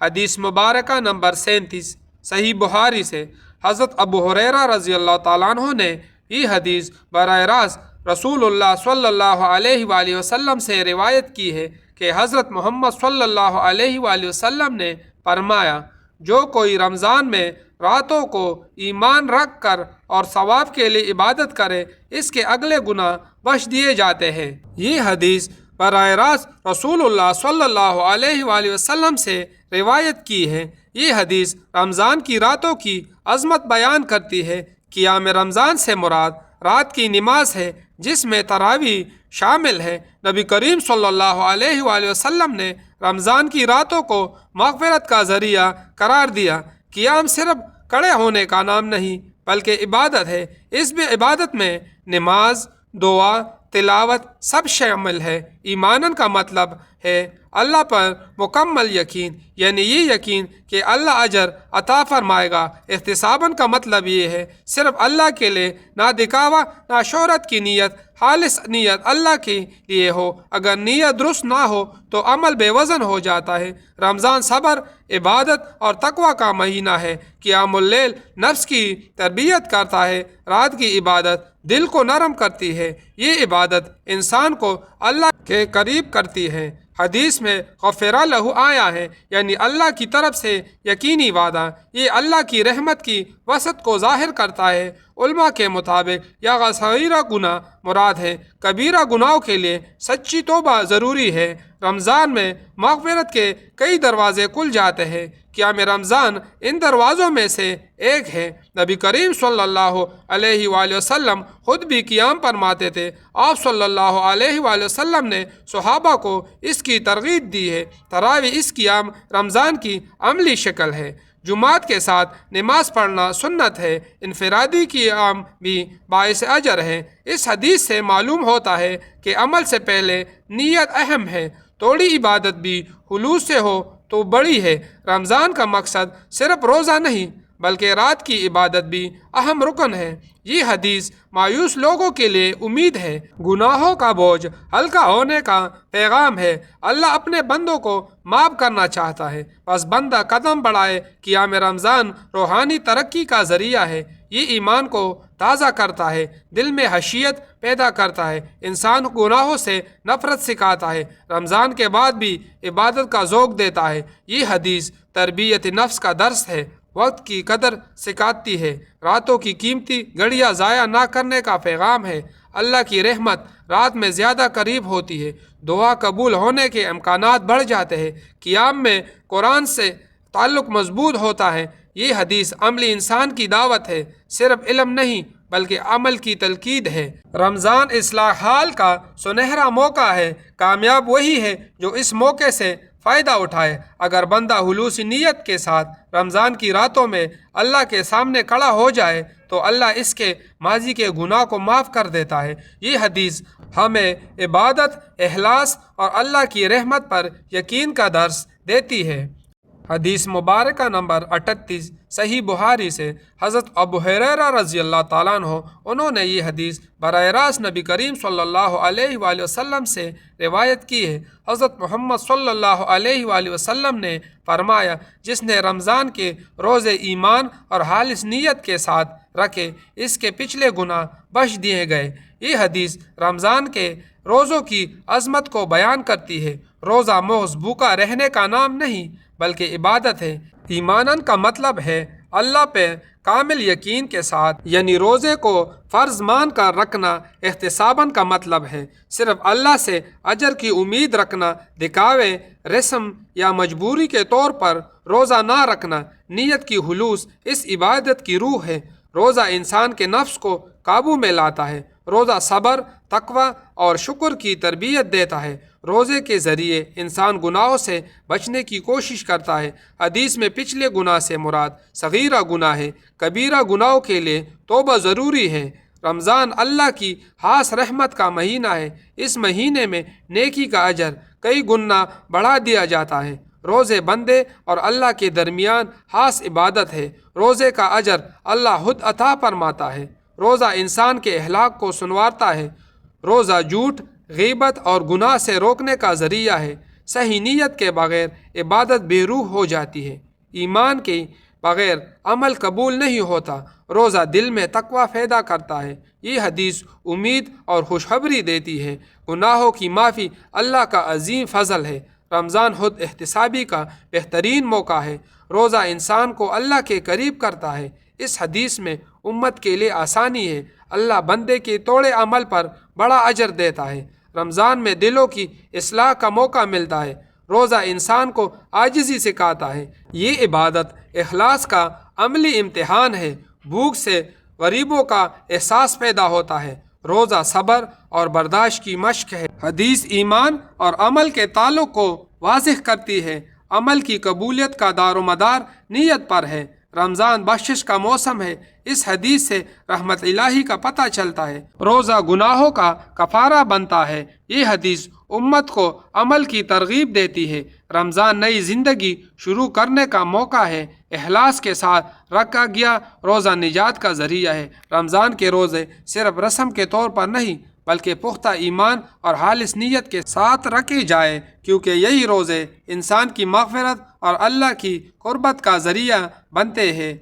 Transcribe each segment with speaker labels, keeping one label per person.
Speaker 1: حدیث مبارکہ نمبر 37 صحیح بخاری سے حضرت ابو ہریرہ رضی اللہ تعالیٰ عنہ نے یہ حدیث براہ راست رسول اللہ صلی اللہ علیہ وآلہ وسلم سے روایت کی ہے کہ حضرت محمد صلی اللہ علیہ وآلہ وسلم نے فرمایا، جو کوئی رمضان میں راتوں کو ایمان رکھ کر اور ثواب کے لیے عبادت کرے، اس کے اگلے گناہ بخش دیے جاتے ہیں۔ یہ حدیث براہ راست رسول اللہ صلی اللہ علیہ وآلہ وسلم سے روایت کی ہے۔ یہ حدیث رمضان کی راتوں کی عظمت بیان کرتی ہے۔ قیام رمضان سے مراد رات کی نماز ہے، جس میں تراویح شامل ہے۔ نبی کریم صلی اللہ علیہ وآلہ وسلم نے رمضان کی راتوں کو مغفرت کا ذریعہ قرار دیا۔ قیام صرف کھڑے ہونے کا نام نہیں بلکہ عبادت ہے۔ اس میں عبادت میں نماز، دعا، تلاوت سب شامل ہے۔ ایمانن کا مطلب ہے اللہ پر مکمل یقین، یعنی یہ یقین کہ اللہ اجر عطا فرمائے گا۔ احتساباً کا مطلب یہ ہے صرف اللہ کے لیے، نہ دکھاوا نہ شہرت کی نیت، خالص نیت اللہ کے لیے ہو۔ اگر نیت درست نہ ہو تو عمل بے وزن ہو جاتا ہے۔ رمضان صبر، عبادت اور تقوی کا مہینہ ہے۔ قیام اللیل نفس کی تربیت کرتا ہے۔ رات کی عبادت دل کو نرم کرتی ہے۔ یہ عبادت انسان کو اللہ کے قریب کرتی ہے۔ حدیث میں غفر لہ آیا ہے، یعنی اللہ کی طرف سے یقینی وعدہ۔ یہ اللہ کی رحمت کی وسعت کو ظاہر کرتا ہے۔ علماء کے مطابق یا صغیرہ گناہ مراد ہے۔ کبیرہ گناہوں کے لیے سچی توبہ ضروری ہے۔ رمضان میں مغفرت کے کئی دروازے کھل جاتے ہیں۔ قیام رمضان ان دروازوں میں سے ایک ہے۔ نبی کریم صلی اللہ علیہ وآلہ وسلم خود بھی قیام فرماتے تھے۔ آپ صلی اللہ علیہ وآلہ وسلم نے صحابہ کو اس کی ترغیب دی ہے۔ تراویح اس قیام رمضان کی عملی شکل ہے۔ جماعت کے ساتھ نماز پڑھنا سنت ہے۔ انفرادی قیام بھی باعث اجر ہے۔ اس حدیث سے معلوم ہوتا ہے کہ عمل سے پہلے نیت اہم ہے۔ تھوڑی عبادت بھی خلوص سے ہو تو بڑی ہے۔ رمضان کا مقصد صرف روزہ نہیں بلکہ رات کی عبادت بھی اہم رکن ہے۔ یہ حدیث مایوس لوگوں کے لیے امید ہے۔ گناہوں کا بوجھ ہلکا ہونے کا پیغام ہے۔ اللہ اپنے بندوں کو معاف کرنا چاہتا ہے، بس بندہ قدم بڑھائے۔ قیام رمضان روحانی ترقی کا ذریعہ ہے۔ یہ ایمان کو تازہ کرتا ہے، دل میں خشیت پیدا کرتا ہے، انسان گناہوں سے نفرت سکھاتا ہے، رمضان کے بعد بھی عبادت کا ذوق دیتا ہے۔ یہ حدیث تربیت نفس کا درس ہے، وقت کی قدر سکھاتی ہے، راتوں کی قیمتی گھڑیاں ضائع نہ کرنے کا پیغام ہے۔ اللہ کی رحمت رات میں زیادہ قریب ہوتی ہے، دعا قبول ہونے کے امکانات بڑھ جاتے ہیں، قیام میں قرآن سے تعلق مضبوط ہوتا ہے۔ یہ حدیث عملی انسان کی دعوت ہے، صرف علم نہیں بلکہ عمل کی تلقین ہے۔ رمضان اصلاح حال کا سنہرا موقع ہے۔ کامیاب وہی ہے جو اس موقع سے فائدہ اٹھائے۔ اگر بندہ خلوصی نیت کے ساتھ رمضان کی راتوں میں اللہ کے سامنے کھڑا ہو جائے تو اللہ اس کے ماضی کے گناہ کو معاف کر دیتا ہے۔ یہ حدیث ہمیں عبادت، اخلاص اور اللہ کی رحمت پر یقین کا درس دیتی ہے۔ حدیث مبارکہ نمبر 38 صحیح بخاری سے حضرت ابو ہریرہ رضی اللہ تعالیٰ عنہ انہوں نے یہ حدیث براہ راست نبی کریم صلی اللہ علیہ وآلہ وسلم سے روایت کی ہے۔ حضرت محمد صلی اللہ علیہ وآلہ وسلم نے فرمایا، جس نے رمضان کے روزے ایمان اور خالص نیت کے ساتھ رکھے، اس کے پچھلے گناہ بخش دیے گئے۔ یہ حدیث رمضان کے روزوں کی عظمت کو بیان کرتی ہے۔ روزہ محض بھوکا رہنے کا نام نہیں بلکہ عبادت ہے۔ ایمانن کا مطلب ہے اللہ پہ کامل یقین کے ساتھ، یعنی روزے کو فرض مان کر رکھنا۔ احتساباً کا مطلب ہے صرف اللہ سے اجر کی امید رکھنا، دکھاوے، رسم یا مجبوری کے طور پر روزہ نہ رکھنا۔ نیت کی خلوص اس عبادت کی روح ہے۔ روزہ انسان کے نفس کو قابو میں لاتا ہے۔ روزہ صبر، تقوی اور شکر کی تربیت دیتا ہے۔ روزے کے ذریعے انسان گناہوں سے بچنے کی کوشش کرتا ہے۔ حدیث میں پچھلے گناہ سے مراد صغیرہ گناہ ہے۔ کبیرہ گناہوں کے لیے توبہ ضروری ہے۔ رمضان اللہ کی خاص رحمت کا مہینہ ہے۔ اس مہینے میں نیکی کا اجر کئی گنا بڑھا دیا جاتا ہے۔ روزے بندے اور اللہ کے درمیان خاص عبادت ہے۔ روزے کا اجر اللہ خود عطا فرماتا ہے۔ روزہ انسان کے اخلاق کو سنوارتا ہے۔ روزہ جھوٹ، غیبت اور گناہ سے روکنے کا ذریعہ ہے۔ صحیح نیت کے بغیر عبادت بے روح ہو جاتی ہے۔ ایمان کے بغیر عمل قبول نہیں ہوتا۔ روزہ دل میں تقوی پیدا کرتا ہے۔ یہ حدیث امید اور خوشخبری دیتی ہے۔ گناہوں کی معافی اللہ کا عظیم فضل ہے۔ رمضان خود احتسابی کا بہترین موقع ہے۔ روزہ انسان کو اللہ کے قریب کرتا ہے۔ اس حدیث میں امت کے لیے آسانی ہے۔ اللہ بندے کے توڑے عمل پر بڑا اجر دیتا ہے۔ رمضان میں دلوں کی اصلاح کا موقع ملتا ہے۔ روزہ انسان کو عاجزی سکھاتا ہے۔ یہ عبادت اخلاص کا عملی امتحان ہے۔ بھوک سے غریبوں کا احساس پیدا ہوتا ہے۔ روزہ صبر اور برداشت کی مشق ہے۔ حدیث ایمان اور عمل کے تعلق کو واضح کرتی ہے۔ عمل کی قبولیت کا دار و مدار نیت پر ہے۔ رمضان بخشش کا موسم ہے۔ اس حدیث سے رحمت الہی کا پتہ چلتا ہے۔ روزہ گناہوں کا کفارہ بنتا ہے۔ یہ حدیث امت کو عمل کی ترغیب دیتی ہے۔ رمضان نئی زندگی شروع کرنے کا موقع ہے۔ اخلاص کے ساتھ رکھا گیا روزہ نجات کا ذریعہ ہے۔ رمضان کے روزے صرف رسم کے طور پر نہیں بلکہ پختہ ایمان اور خالص نیت کے ساتھ رکھے جائے، کیونکہ یہی روزے انسان کی مغفرت اور اللہ کی قربت کا ذریعہ بنتے ہیں۔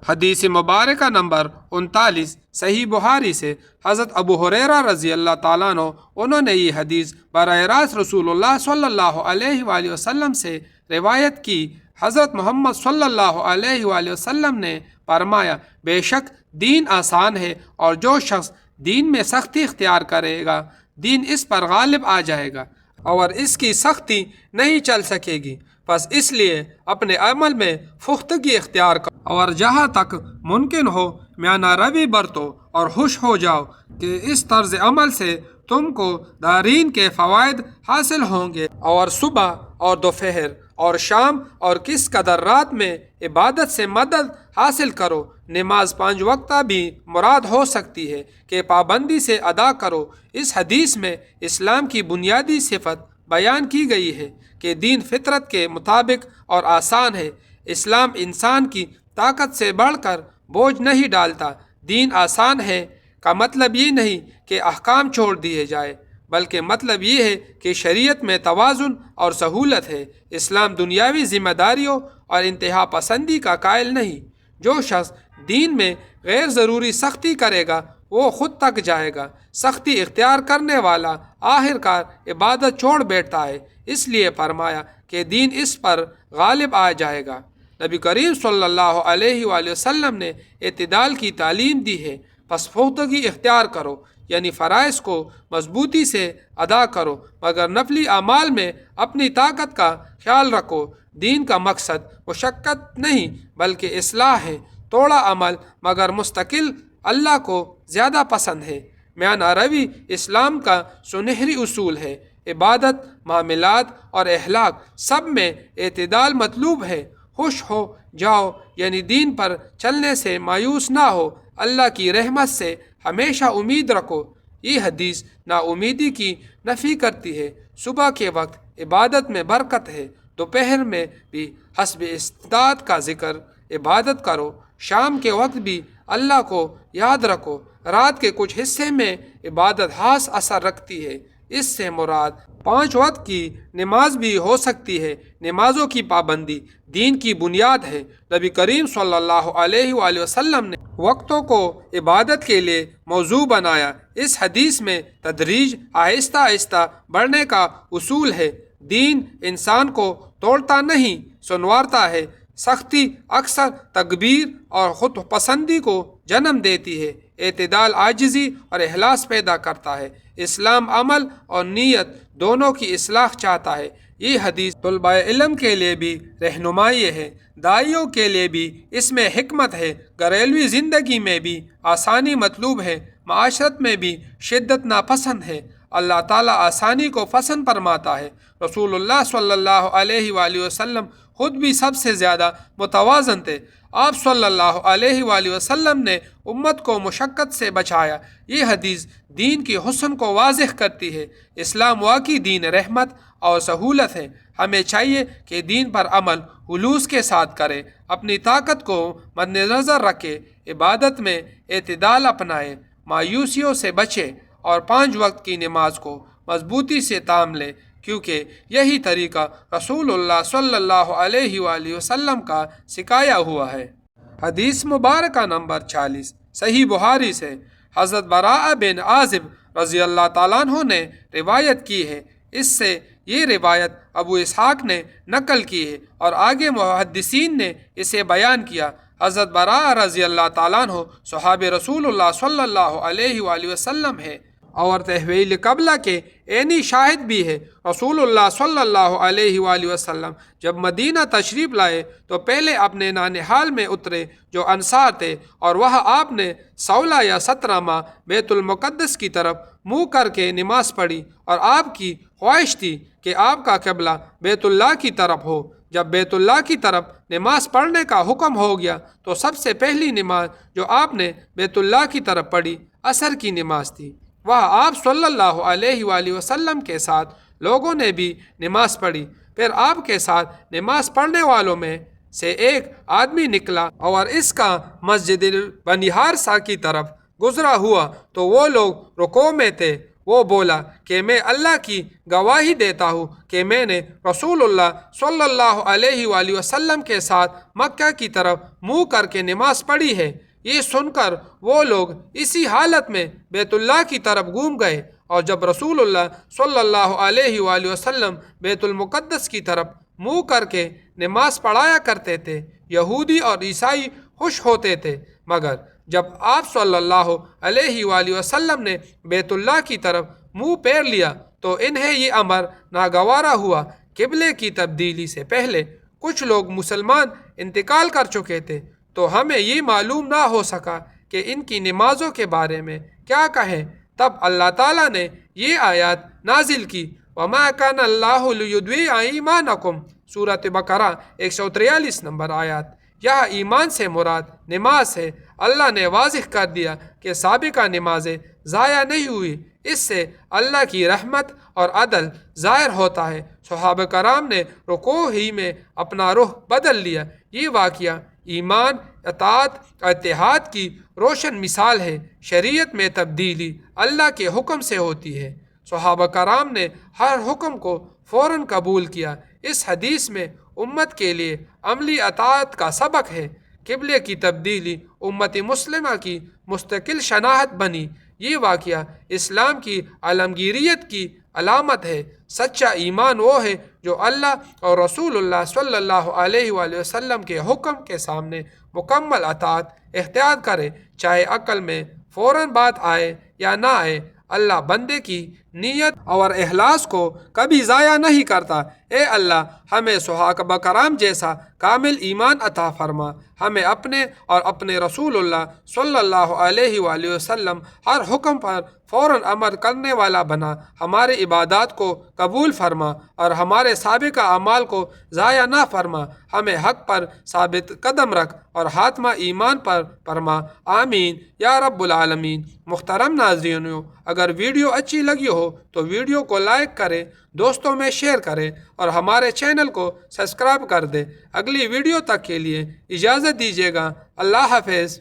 Speaker 1: حدیث مبارکہ نمبر 39 صحیح بخاری سے حضرت ابو ہریرہ رضی اللہ تعالیٰ عنہ انہوں نے یہ حدیث براہ راست رسول اللہ صلی اللہ علیہ وآلہ وسلم سے روایت کی۔ حضرت محمد صلی اللہ علیہ وآلہ وسلم نے فرمایا، بے شک دین آسان ہے، اور جو شخص دین میں سختی اختیار کرے گا دین اس پر غالب آ جائے گا اور اس کی سختی نہیں چل سکے گی۔ بس اس لیے اپنے عمل میں پختگی اختیار کرو اور جہاں تک ممکن ہو میانہ روی برتو، اور خوش ہو جاؤ کہ اس طرز عمل سے تم کو دارین کے فوائد حاصل ہوں گے۔ اور صبح اور دوپہر اور شام اور کس قدر رات میں عبادت سے مدد حاصل کرو۔ نماز 5 وقتہ بھی مراد ہو سکتی ہے کہ پابندی سے ادا کرو۔ اس حدیث میں اسلام کی بنیادی صفت بیان کی گئی ہے کہ دین فطرت کے مطابق اور آسان ہے۔ اسلام انسان کی طاقت سے بڑھ کر بوجھ نہیں ڈالتا۔ دین آسان ہے کا مطلب یہ نہیں کہ احکام چھوڑ دیے جائے، بلکہ مطلب یہ ہے کہ شریعت میں توازن اور سہولت ہے۔ اسلام دنیاوی ذمہ داریوں اور انتہا پسندی کا قائل نہیں۔ جو شخص دین میں غیر ضروری سختی کرے گا وہ خود تک جائے گا۔ سختی اختیار کرنے والا آخر کار عبادت چھوڑ بیٹھتا ہے۔ اس لیے فرمایا کہ دین اس پر غالب آ جائے گا۔ نبی کریم صلی اللہ علیہ وآلہ وسلم نے اعتدال کی تعلیم دی ہے۔ پس پختگی اختیار کرو، یعنی فرائض کو مضبوطی سے ادا کرو، مگر نفلی اعمال میں اپنی طاقت کا خیال رکھو۔ دین کا مقصد مشقت نہیں بلکہ اصلاح ہے۔ توڑا عمل مگر مستقل اللہ کو زیادہ پسند ہے۔ میانہ روی اسلام کا سنہری اصول ہے۔ عبادت، معاملات اور اخلاق سب میں اعتدال مطلوب ہے۔ خوش ہو جاؤ، یعنی دین پر چلنے سے مایوس نہ ہو۔ اللہ کی رحمت سے ہمیشہ امید رکھو۔ یہ حدیث نا امیدی کی نفی کرتی ہے۔ صبح کے وقت عبادت میں برکت ہے۔ دوپہر میں بھی حسب استطاعت کا ذکر عبادت کرو۔ شام کے وقت بھی اللہ کو یاد رکھو۔ رات کے کچھ حصے میں عبادت خاص اثر رکھتی ہے۔ اس سے مراد 5 وقت کی نماز بھی ہو سکتی ہے۔ نمازوں کی پابندی دین کی بنیاد ہے۔ نبی کریم صلی اللہ علیہ وآلہ وسلم نے وقتوں کو عبادت کے لیے موضوع بنایا۔ اس حدیث میں تدریج، آہستہ آہستہ بڑھنے کا اصول ہے۔ دین انسان کو توڑتا نہیں، سنوارتا ہے۔ سختی اکثر تکبیر اور خود پسندی کو جنم دیتی ہے۔ اعتدال عاجزی اور اخلاص پیدا کرتا ہے۔ اسلام عمل اور نیت دونوں کی اصلاح چاہتا ہے۔ یہ حدیث طلباء علم کے لیے بھی رہنمائی ہے، داعیوں کے لیے بھی اس میں حکمت ہے۔ گھریلوی زندگی میں بھی آسانی مطلوب ہے، معاشرت میں بھی شدت ناپسند ہے۔ اللہ تعالیٰ آسانی کو پسند فرماتا ہے۔ رسول اللہ صلی اللہ علیہ وآلہ وسلم خود بھی سب سے زیادہ متوازن تھے۔ آپ صلی اللہ علیہ وآلہ وسلم نے امت کو مشقت سے بچایا۔ یہ حدیث دین کی حسن کو واضح کرتی ہے۔ اسلام واقعی دین رحمت اور سہولت ہے۔ ہمیں چاہیے کہ دین پر عمل خلوص کے ساتھ کرے، اپنی طاقت کو مد نظر رکھے، عبادت میں اعتدال اپنائے، مایوسیوں سے بچے اور 5 وقت کی نماز کو مضبوطی سے تام لے۔ کیونکہ یہی طریقہ رسول اللہ صلی اللہ علیہ وآلہ وسلم کا سکھایا ہوا ہے۔ حدیث مبارکہ نمبر 46 صحیح بخاری سے حضرت براء بن عازب رضی اللہ تعالیٰ عنہ نے روایت کی ہے۔ اس سے یہ روایت ابو اسحاق نے نقل کی ہے اور آگے محدثین نے اسے بیان کیا۔ حضرت براء رضی اللہ تعالیٰ عنہ صحابہ رسول اللہ صلی اللہ علیہ وآلہ وسلم ہے اور تحویل قبلہ کے عینی شاہد بھی ہے۔ رسول اللہ صلی اللہ علیہ وآلہ وسلم جب مدینہ تشریف لائے تو پہلے اپنے نانحال میں اترے جو انصار تھے، اور وہاں آپ نے 16 یا 17 ماہ بیت المقدس کی طرف منہ کر کے نماز پڑھی، اور آپ کی خواہش تھی کہ آپ کا قبلہ بیت اللہ کی طرف ہو۔ جب بیت اللہ کی طرف نماز پڑھنے کا حکم ہو گیا تو سب سے پہلی نماز جو آپ نے بیت اللہ کی طرف پڑھی عصر کی نماز تھی۔ وہاں آپ صلی اللہ علیہ وآلہ وسلم کے ساتھ لوگوں نے بھی نماز پڑھی۔ پھر آپ کے ساتھ نماز پڑھنے والوں میں سے ایک آدمی نکلا اور اس کا مسجد بنی حارثہ کی طرف گزرا ہوا تو وہ لوگ رکوع میں تھے۔ وہ بولا کہ میں اللہ کی گواہی دیتا ہوں کہ میں نے رسول اللہ صلی اللہ علیہ وآلہ وسلم کے ساتھ مکہ کی طرف منہ کر کے نماز پڑھی ہے۔ یہ سن کر وہ لوگ اسی حالت میں بیت اللہ کی طرف گھوم گئے، اور جب رسول اللہ صلی اللہ علیہ وآلہ وسلم بیت المقدس کی طرف منہ کر کے نماز پڑھایا کرتے تھے، یہودی اور عیسائی خوش ہوتے تھے، مگر جب آپ صلی اللہ علیہ وآلہ وسلم نے بیت اللہ کی طرف منہ پھیر لیا تو انہیں یہ امر ناگوارا ہوا۔ قبلے کی تبدیلی سے پہلے کچھ لوگ مسلمان انتقال کر چکے تھے، تو ہمیں یہ معلوم نہ ہو سکا کہ ان کی نمازوں کے بارے میں کیا کہیں۔ تب اللہ تعالیٰ نے یہ آیات نازل کی، وَمَا كَانَ اللَّهُ لِيُضِيعَ إِيمَانَكُمْ، سورۃ بقرہ 143 نمبر آیات۔ یہاں ایمان سے مراد نماز ہے۔ اللہ نے واضح کر دیا کہ سابقہ نمازیں ضائع نہیں ہوئی، اس سے اللہ کی رحمت اور عدل ظاہر ہوتا ہے۔ صحابہ کرام نے رکوع ہی میں اپنا رخ بدل لیا۔ یہ واقعہ ایمان، اطاعت اور اتحاد کی روشن مثال ہے۔ شریعت میں تبدیلی اللہ کے حکم سے ہوتی ہے۔ صحابہ کرام نے ہر حکم کو فوراً قبول کیا۔ اس حدیث میں امت کے لیے عملی اطاعت کا سبق ہے۔ قبلے کی تبدیلی امت مسلمہ کی مستقل شناخت بنی۔ یہ واقعہ اسلام کی عالمگیریت کی علامت ہے۔ سچا ایمان وہ ہے جو اللہ اور رسول اللہ صلی اللہ علیہ وآلہ وسلم کے حکم کے سامنے مکمل اطاعت اختیار کرے، چاہے عقل میں فوراً بات آئے یا نہ آئے۔ اللہ بندے کی نیت اور اخلاص کو کبھی ضائع نہیں کرتا۔ اے اللہ، ہمیں صحابہ کرام جیسا کامل ایمان عطا فرما۔ ہمیں اپنے اور اپنے رسول اللہ صلی اللہ علیہ وآلہ وسلم ہر حکم پر فوراً عمل کرنے والا بنا۔ ہمارے عبادات کو قبول فرما اور ہمارے سابقہ اعمال کو ضائع نہ فرما۔ ہمیں حق پر ثابت قدم رکھ اور خاتمہ ایمان پر فرما، آمین یا رب العالمین۔ محترم ناظرینو، اگر ویڈیو اچھی لگی ہو تو ویڈیو کو لائک کریں، دوستوں میں شیئر کریں اور ہمارے چینل کو سبسکرائب کر دیں۔ اگلی ویڈیو تک کے لیے اجازت دیجیے گا۔ اللہ حافظ۔